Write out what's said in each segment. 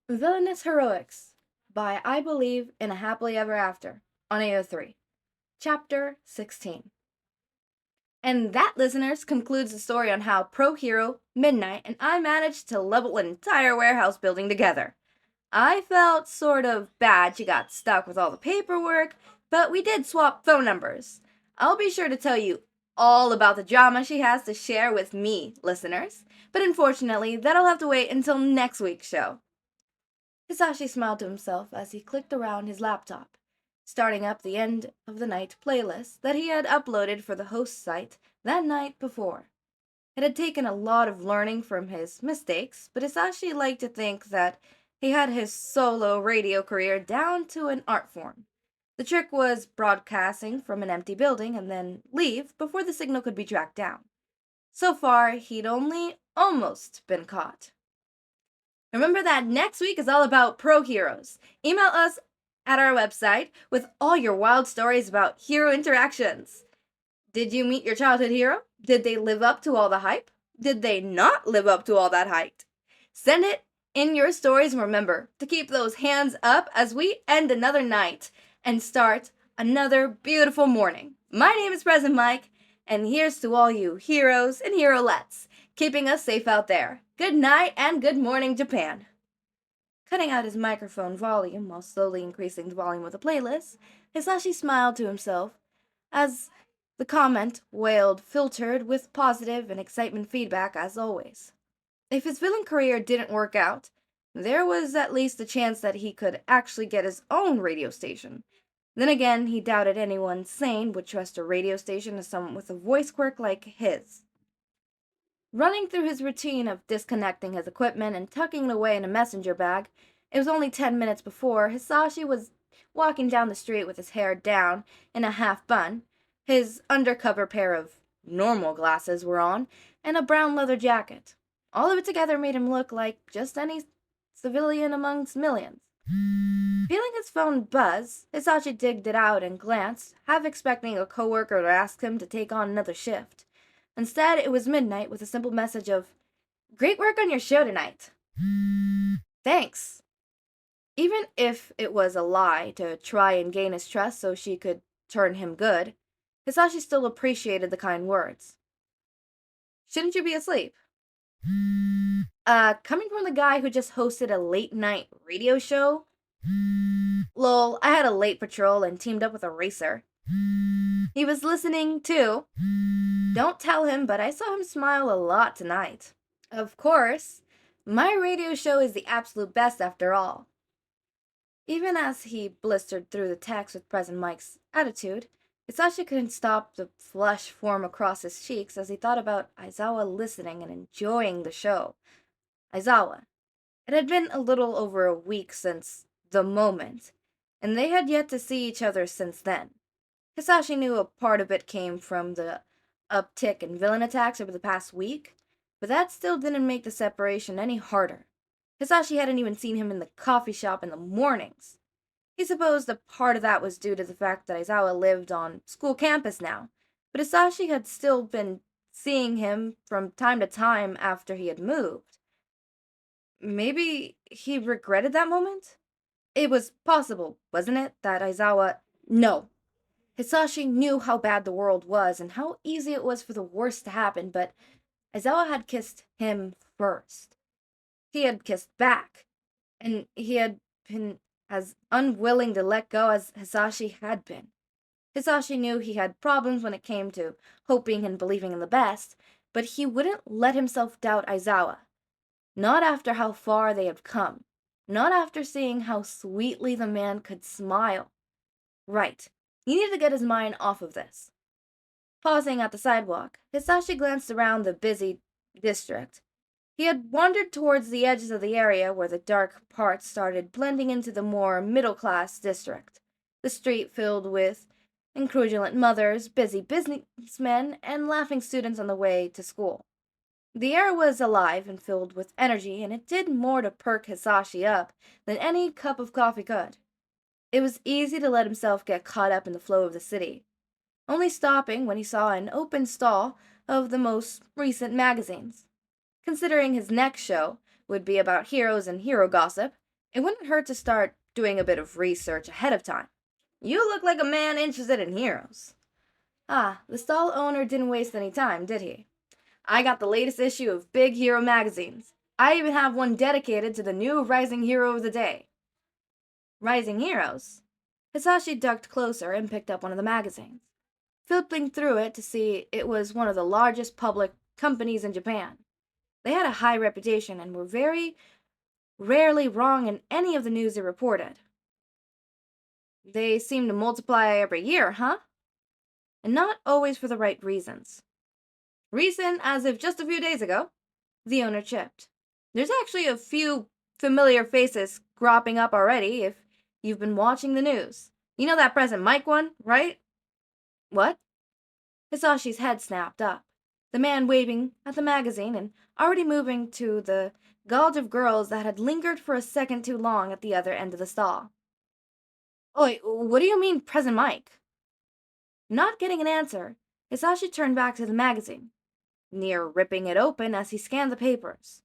Villainous Heroics by I Believe in a Happily Ever After on AO3. Chapter 16. And that, listeners, concludes the story on how Pro Hero, Midnight, and I managed to level an entire warehouse building together. I felt sort of bad she got stuck with all the paperwork, but we did swap phone numbers. I'll be sure to tell you all about the drama she has to share with me, listeners, but unfortunately, that'll have to wait until next week's show. Hisashi smiled to himself as he clicked around his laptop, starting up the end of the night playlist that he had uploaded for the host site that night before. It had taken a lot of learning from his mistakes, but Hisashi liked to think that he had his solo radio career down to an art form. The trick was broadcasting from an empty building and then leave before the signal could be tracked down. So far, he'd only almost been caught. Remember that next week is all about pro heroes. Email us at our website with all your wild stories about hero interactions. Did you meet your childhood hero? Did they live up to all the hype? Did they not live up to all that hype? Send it in your stories, and remember to keep those hands up as we end another night and start another beautiful morning. My name is Present Mike, and here's to all you heroes and herolettes keeping us safe out there. Good night and good morning, Japan. Cutting out his microphone volume while slowly increasing the volume of the playlist, Hisashi smiled to himself as the comment wailed, filtered with positive and excitement feedback as always. If his villain career didn't work out, there was at least a chance that he could actually get his own radio station. Then again, he doubted anyone sane would trust a radio station to someone with a voice quirk like his. Running through his routine of disconnecting his equipment and tucking it away in a messenger bag, it was only 10 minutes before Hisashi was walking down the street with his hair down in a half bun. His undercover pair of normal glasses were on, and a brown leather jacket. All of it together made him look like just any civilian amongst millions. Feeling his phone buzz, Hisashi digged it out and glanced, half expecting a coworker to ask him to take on another shift. Instead, it was Midnight with a simple message of, "Great work on your show tonight." Thanks. Even if it was a lie to try and gain his trust so she could turn him good, Hisashi still appreciated the kind words. Shouldn't you be asleep? Coming from the guy who just hosted a late-night radio show? Lol, I had a late patrol and teamed up with a racer. He was listening, too. Don't tell him, but I saw him smile a lot tonight. Of course, my radio show is the absolute best after all. Even as he blistered through the text with Present Mike's attitude, Hisashi couldn't stop the flush form across his cheeks as he thought about Aizawa listening and enjoying the show. Aizawa. It had been a little over a week since the moment, and they had yet to see each other since then. Hisashi knew a part of it came from the uptick in villain attacks over the past week, but that still didn't make the separation any harder. Hisashi hadn't even seen him in the coffee shop in the mornings. He supposed a part of that was due to the fact that Aizawa lived on school campus now, but Hisashi had still been seeing him from time to time after he had moved. Maybe he regretted that moment? It was possible, wasn't it, that Aizawa... No. Hisashi knew how bad the world was and how easy it was for the worst to happen, but Aizawa had kissed him first. He had kissed back, and he had been as unwilling to let go as Hisashi had been. Hisashi knew he had problems when it came to hoping and believing in the best, but he wouldn't let himself doubt Aizawa. Not after how far they had come. Not after seeing how sweetly the man could smile. Right. He needed to get his mind off of this. Pausing at the sidewalk, Hisashi glanced around the busy district. He had wandered towards the edges of the area where the dark parts started blending into the more middle-class district. The street filled with incredulent mothers, busy businessmen, and laughing students on the way to school. The air was alive and filled with energy, and it did more to perk Hisashi up than any cup of coffee could. It was easy to let himself get caught up in the flow of the city, only stopping when he saw an open stall of the most recent magazines. Considering his next show would be about heroes and hero gossip, It wouldn't hurt to start doing a bit of research ahead of time. You look like a man interested in heroes. Ah, the stall owner didn't waste any time, did he? I got the latest issue of Big Hero magazines. I even have one dedicated to the new Rising Hero of the Day. Rising Heroes? Hisashi ducked closer and picked up one of the magazines, flipping through it to see it was one of the largest public companies in Japan. They had a high reputation and were very rarely wrong in any of the news they reported. They seem to multiply every year, huh? And not always for the right reasons. Recent as if just a few days ago, the owner chipped. There's actually a few familiar faces cropping up already if you've been watching the news. You know that present Mike one, right? What? Hisashi's head snapped up, the man waving at the magazine and already moving to the gauge of girls that had lingered for a second too long at the other end of the stall. Oi, what do you mean, present Mike? Not getting an answer, Hisashi turned back to the magazine, near ripping it open as he scanned the papers.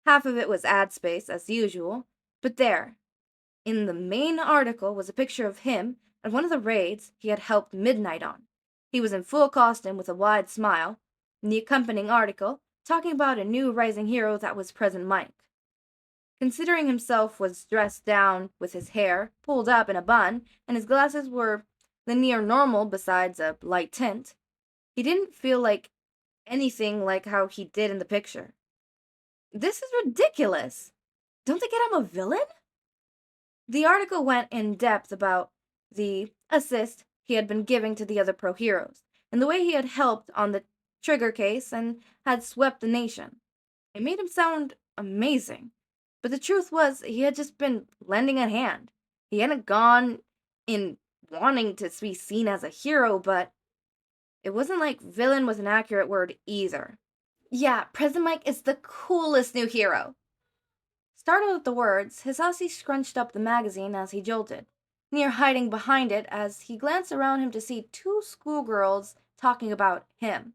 Half of it was ad space, as usual, but there, in the main article, was a picture of him at one of the raids he had helped Midnight on. He was in full costume with a wide smile, in the accompanying article, talking about a new rising hero that was Present Mike. Considering himself was dressed down with his hair pulled up in a bun and his glasses were the near normal besides a light tint, he didn't feel like anything like how he did in the picture. This is ridiculous. Don't they get him a villain? The article went in depth about the assist he had been giving to the other pro heroes, and the way he had helped on the Trigger case and had swept the nation. It made him sound amazing, but the truth was he had just been lending a hand. He hadn't gone in wanting to be seen as a hero, but it wasn't like villain was an accurate word either. Yeah, Present Mike is the coolest new hero. Startled at the words, Hisashi scrunched up the magazine as he jolted, near hiding behind it as he glanced around him to see two schoolgirls talking about him.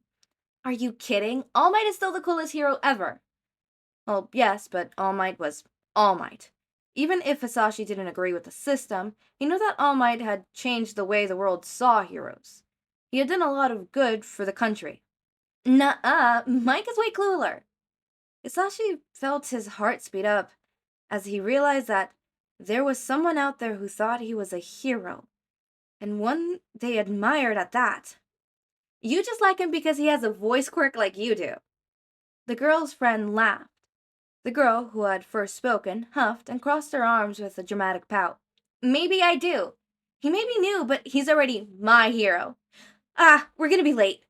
Are you kidding? All Might is still the coolest hero ever. Well, yes, but All Might was All Might. Even if Hisashi didn't agree with the system, he knew that All Might had changed the way the world saw heroes. He had done a lot of good for the country. Nuh-uh, Mike is way cooler. Hisashi felt his heart speed up as he realized that there was someone out there who thought he was a hero, and one they admired at that. You just like him because he has a voice quirk like you do. The girl's friend laughed. The girl, who had first spoken, huffed and crossed her arms with a dramatic pout. Maybe I do. He may be new, but he's already my hero. Ah, we're gonna be late.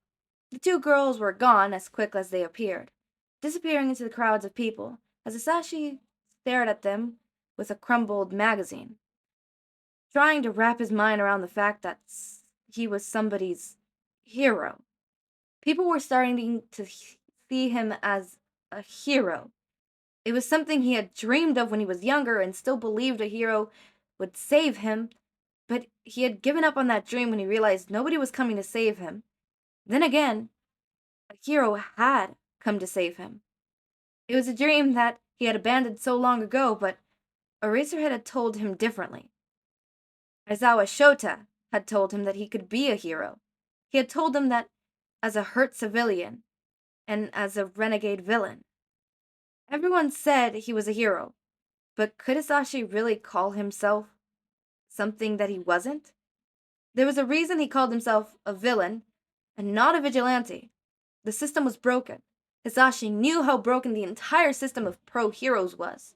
The two girls were gone as quick as they appeared, disappearing into the crowds of people, as Hisashi stared at them with a crumbled magazine, trying to wrap his mind around the fact that he was somebody's hero. People were starting to see him as a hero. It was something he had dreamed of when he was younger and still believed a hero would save him, but he had given up on that dream when he realized nobody was coming to save him. Then again, a hero had come to save him. It was a dream that he had abandoned so long ago, but Eraserhead had told him differently. Aizawa Shota had told him that he could be a hero. He had told him that as a hurt civilian and as a renegade villain. Everyone said he was a hero, but could Hisashi really call himself something that he wasn't? There was a reason he called himself a villain and not a vigilante. The system was broken. Hisashi knew how broken the entire system of pro heroes was.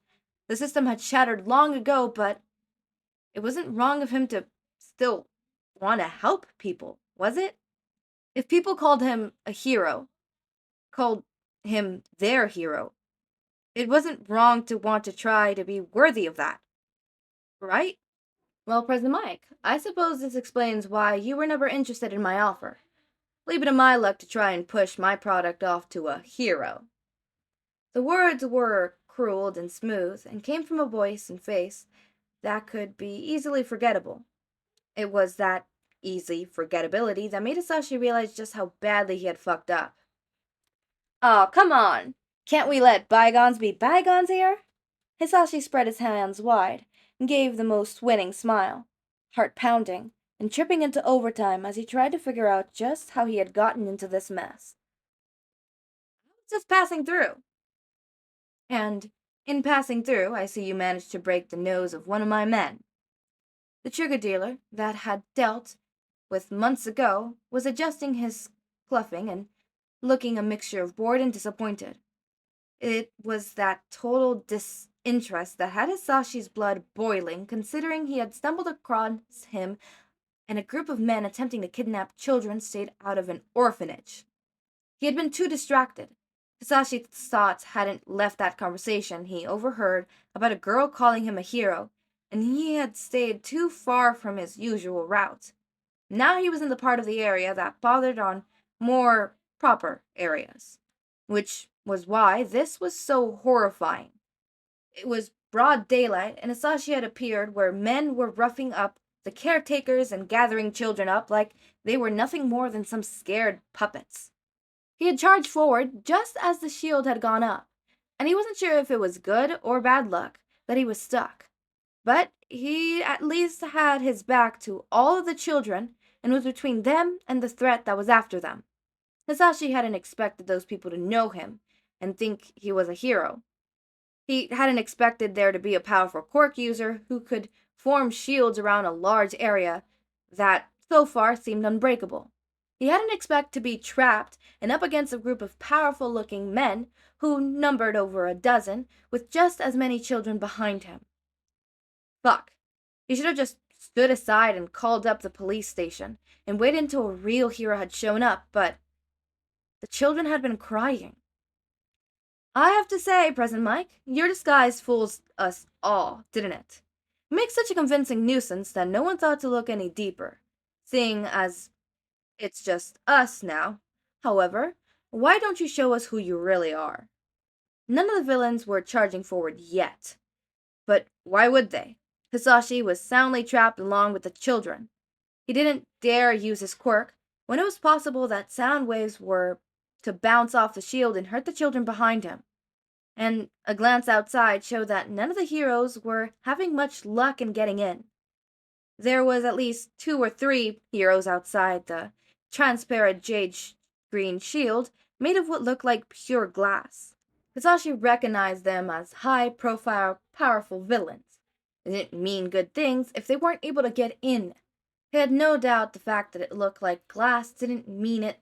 The system had shattered long ago, but it wasn't wrong of him to still want to help people, was it? If people called him a hero, called him their hero, it wasn't wrong to want to try to be worthy of that, right? Well, President Mike, I suppose this explains why you were never interested in my offer. Leave it to my luck to try and push my product off to a hero. The words were cruel and smooth and came from a voice and face that could be easily forgettable. It was that easy forgettability that made Hisashi realize just how badly he had fucked up. Oh, come on! Can't we let bygones be bygones here? Hisashi spread his hands wide and gave the most winning smile, heart pounding, and tripping into overtime as he tried to figure out just how he had gotten into this mess. I was just passing through. And in passing through, I see you managed to break the nose of one of my men. The sugar dealer that had dealt with months ago was adjusting his cluffing and looking a mixture of bored and disappointed. It was that total disinterest that had Hisashi's blood boiling, considering he had stumbled across him and a group of men attempting to kidnap children stayed out of an orphanage. He had been too distracted. Hisashi's thoughts hadn't left that conversation he overheard about a girl calling him a hero, and he had stayed too far from his usual route. Now he was in the part of the area that bothered on more proper areas, which was why this was so horrifying. It was broad daylight, and Hisashi had appeared where men were roughing up the caretakers and gathering children up like they were nothing more than some scared puppets. He had charged forward just as the shield had gone up, and he wasn't sure if it was good or bad luck that he was stuck. But he at least had his back to all of the children and was between them and the threat that was after them. Hisashi hadn't expected those people to know him and think he was a hero. He hadn't expected there to be a powerful quirk user who could form shields around a large area that so far seemed unbreakable. He hadn't expected to be trapped and up against a group of powerful-looking men who numbered over a dozen, with just as many children behind him. Fuck. He should have just stood aside and called up the police station and waited until a real hero had shown up, but the children had been crying. I have to say, President Mike, your disguise fools us all, didn't it? It makes such a convincing nuisance that no one thought to look any deeper, seeing as it's just us now. However, why don't you show us who you really are? None of the villains were charging forward yet. But why would they? Hisashi was soundly trapped along with the children. He didn't dare use his quirk when it was possible that sound waves were to bounce off the shield and hurt the children behind him. And a glance outside showed that none of the heroes were having much luck in getting in. There was at least 2 or 3 heroes outside the transparent jade green shield made of what looked like pure glass. Hisashi recognized them as high-profile, powerful villains. They didn't mean good things if they weren't able to get in. He had no doubt the fact that it looked like glass didn't mean it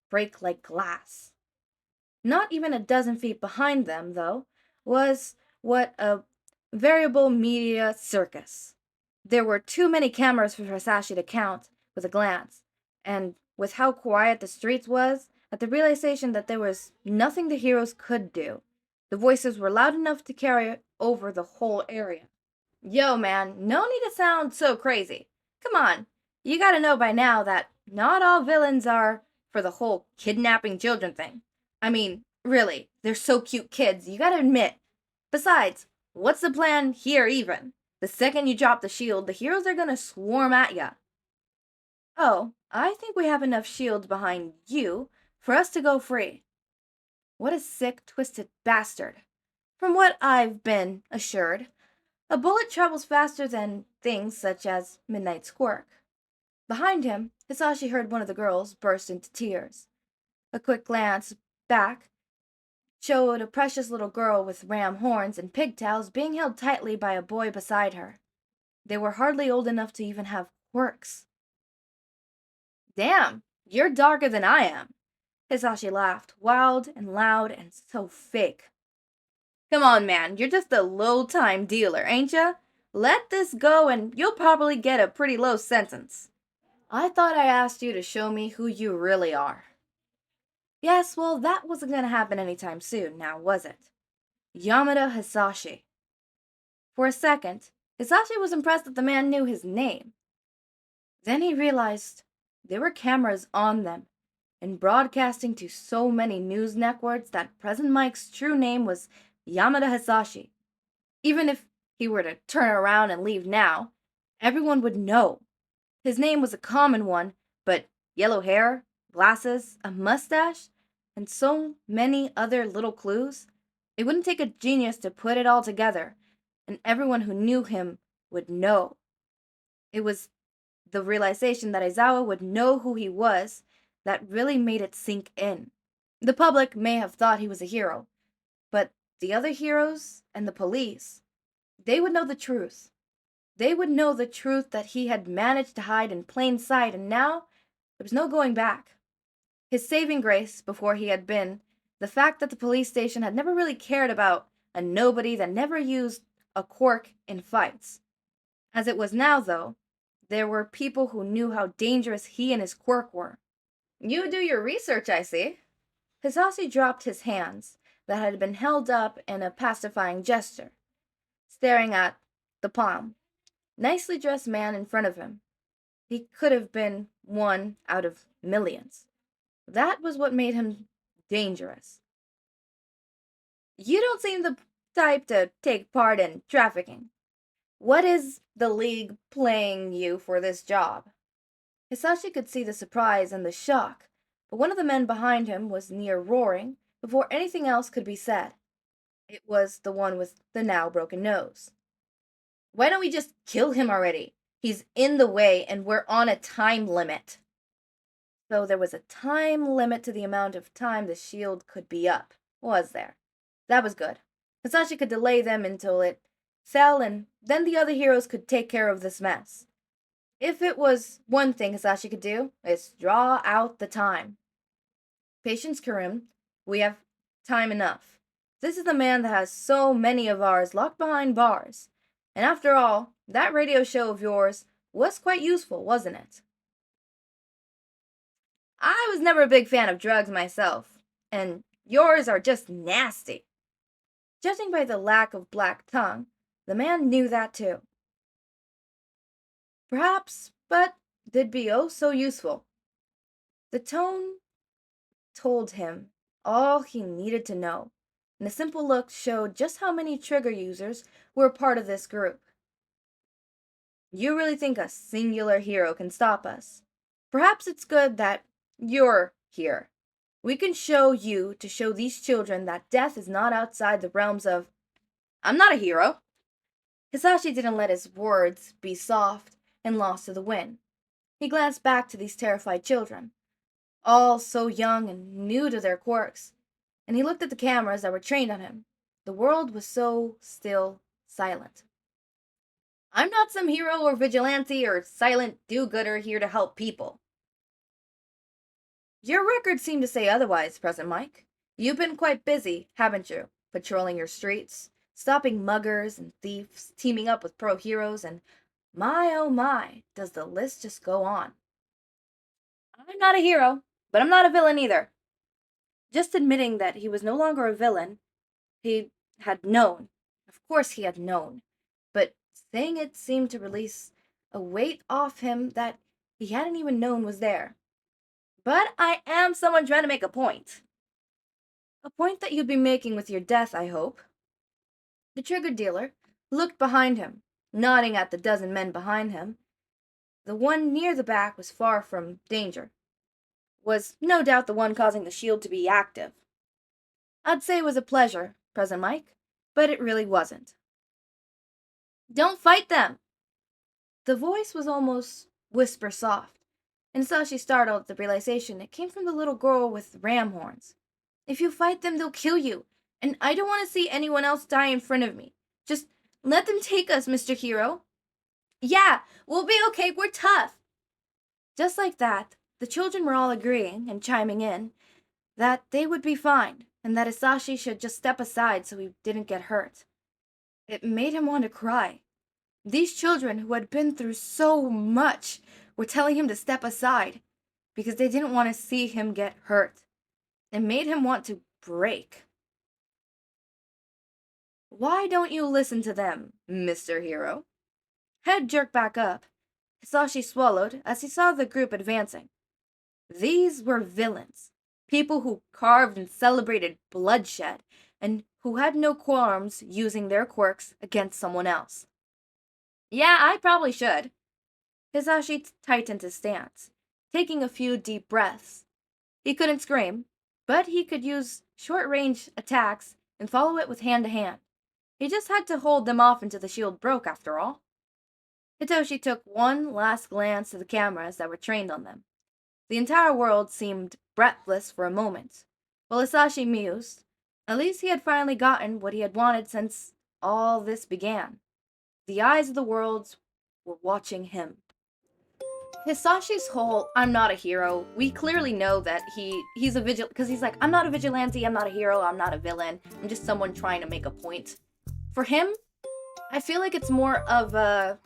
break like glass. Not even a dozen feet behind them, though, was what a variable media circus. There were too many cameras for Hisashi to count with a glance, and with how quiet the streets was, at the realization that there was nothing the heroes could do, the voices were loud enough to carry over the whole area. Yo, man, no need to sound so crazy. Come on, you gotta know by now that not all villains are for the whole kidnapping children thing. I mean, really, they're so cute kids, you gotta admit. Besides, what's the plan here even? The second you drop the shield, the heroes are gonna swarm at ya. Oh, I think we have enough shields behind you for us to go free. What a sick, twisted bastard. From what I've been assured, a bullet travels faster than things such as Midnight's quirk. Behind him, Hisashi heard one of the girls burst into tears. A quick glance back showed a precious little girl with ram horns and pigtails being held tightly by a boy beside her. They were hardly old enough to even have quirks. Damn, you're darker than I am. Hisashi laughed, wild and loud and so fake. Come on, man, you're just a low-time dealer, ain't ya? Let this go and you'll probably get a pretty low sentence. I thought I asked you to show me who you really are. Yes, well, that wasn't gonna happen anytime soon, now was it? Yamada Hizashi. For a second, Hisashi was impressed that the man knew his name. Then he realized there were cameras on them, and broadcasting to so many news networks that President Mike's true name was Yamada Hizashi. Even if he were to turn around and leave now, everyone would know. His name was a common one, but yellow hair, glasses, a mustache, and so many other little clues. It wouldn't take a genius to put it all together and everyone who knew him would know. It was the realization that Aizawa would know who he was that really made it sink in. The public may have thought he was a hero, but the other heroes and the police, they would know the truth. They would know the truth that he had managed to hide in plain sight, and now there was no going back. His saving grace before he had been the fact that the police station had never really cared about a nobody that never used a quirk in fights. As it was now, though, there were people who knew how dangerous he and his quirk were. You do your research, I see. Hizashi dropped his hands that had been held up in a pacifying gesture, staring at the palm. Nicely dressed man in front of him. He could have been one out of millions. That was what made him dangerous. You don't seem the type to take part in trafficking. What is the League paying you for this job? Hizashi could see the surprise and the shock, but one of the men behind him was near roaring before anything else could be said. It was the one with the now broken nose. Why don't we just kill him already? He's in the way and we're on a time limit. So there was a time limit to the amount of time the shield could be up, was there? That was good. Hizashi could delay them until it fell, and then the other heroes could take care of this mess. If it was one thing Hizashi could do, it's draw out the time. Patience, Karim. We have time enough. This is the man that has so many of ours locked behind bars. And after all, that radio show of yours was quite useful, wasn't it? I was never a big fan of drugs myself, and yours are just nasty. Judging by the lack of black tongue, the man knew that too. Perhaps, but they'd be oh so useful. The tone told him all he needed to know, and a simple look showed just how many trigger users were part of this group. You really think a singular hero can stop us? Perhaps it's good that you're here. We can show you to show these children that death is not outside the realms of... I'm not a hero. Hizashi didn't let his words be soft and lost to the wind. He glanced back to these terrified children, all so young and new to their quirks, and he looked at the cameras that were trained on him. The world was so still silent. I'm not some hero or vigilante or silent do-gooder here to help people. Your records seem to say otherwise, Present Mike. You've been quite busy, haven't you? Patrolling your streets, stopping muggers and thieves, teaming up with pro heroes, and my oh my, does the list just go on. I'm not a hero, but I'm not a villain either. Just admitting that he was no longer a villain, he had known. Of course he had known. But saying it seemed to release a weight off him that he hadn't even known was there. But I am someone trying to make a point. A point that you'd be making with your death, I hope. The trigger dealer looked behind him, nodding at the dozen men behind him. The one near the back was far from danger. Was no doubt the one causing the shield to be active. I'd say it was a pleasure, Present Mike, but it really wasn't. Don't fight them! The voice was almost whisper soft, and Hizashi startled at the realization it came from the little girl with ram horns. If you fight them, they'll kill you, and I don't want to see anyone else die in front of me. Just let them take us, Mr. Hero. Yeah, we'll be okay, we're tough. Just like that, the children were all agreeing and chiming in that they would be fine, and that Hizashi should just step aside so he didn't get hurt. It made him want to cry. These children who had been through so much were telling him to step aside because they didn't want to see him get hurt. It made him want to break. Why don't you listen to them, Mr. Hero? Head jerked back up. Hizashi swallowed as he saw the group advancing. These were villains, people who carved and celebrated bloodshed, and who had no qualms using their quirks against someone else. Yeah, I probably should. Hizashi tightened his stance, taking a few deep breaths. He couldn't scream, but he could use short-range attacks and follow it with hand-to-hand. He just had to hold them off until the shield broke, after all. Hitoshi took one last glance at the cameras that were trained on them. The entire world seemed breathless for a moment, while Hizashi mused. At least he had finally gotten what he had wanted since all this began. The eyes of the world were watching him. Hisashi's whole "I'm not a hero," we clearly know that he's a vigilante, because he's like, I'm not a vigilante, I'm not a hero, I'm not a villain, I'm just someone trying to make a point. For him, I feel like it's more of a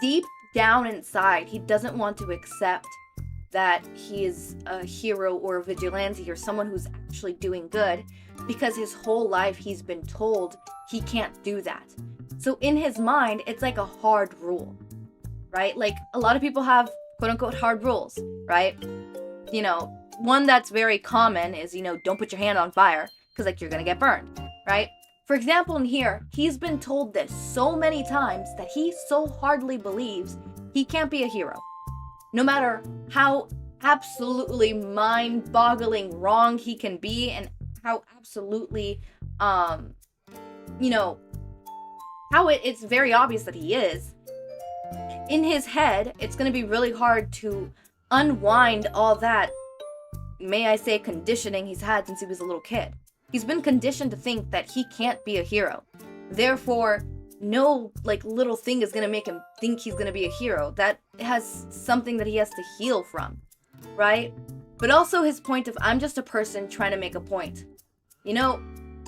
deep down inside, he doesn't want to accept that he is a hero or a vigilante or someone who's actually doing good, because his whole life he's been told he can't do that. So in his mind, it's like a hard rule, right? Like, a lot of people have quote-unquote hard rules, right? You know, one that's very common is, don't put your hand on fire, because, like, you're gonna get burned, right? For example, in here, he's been told this so many times that he so hardly believes he can't be a hero. No matter how absolutely mind-boggling wrong he can be, and how absolutely, how it's very obvious that he is, in his head, it's going to be really hard to unwind all that, may I say, conditioning he's had since he was a little kid. He's been conditioned to think that he can't be a hero. Therefore, no, little thing is going to make him think he's going to be a hero. That has something that he has to heal from, right? But also his point of, I'm just a person trying to make a point.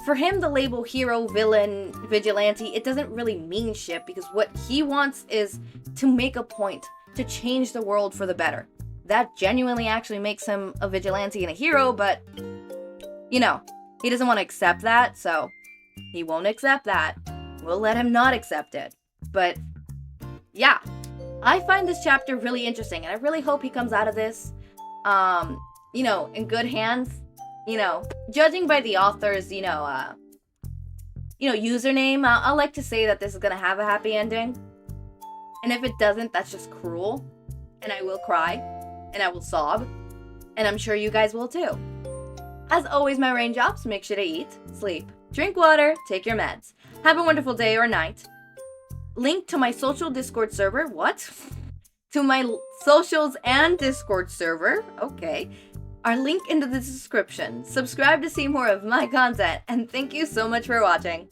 For him, the label hero, villain, vigilante, it doesn't really mean shit, because what he wants is to make a point, to change the world for the better. That genuinely actually makes him a vigilante and a hero, but, he doesn't want to accept that, so he won't accept that. We'll let him not accept it. But, yeah, I find this chapter really interesting, and I really hope he comes out of this, in good hands. Judging by the author's, username, I like to say that this is gonna have a happy ending. And if it doesn't, that's just cruel. And I will cry. And I will sob. And I'm sure you guys will too. As always, my raindrops, make sure to eat, sleep, drink water, take your meds. Have a wonderful day or night. Link to my social Discord server. What? To my socials and Discord server. Okay. Are linked in the description. Subscribe to see more of my content, and thank you so much for watching.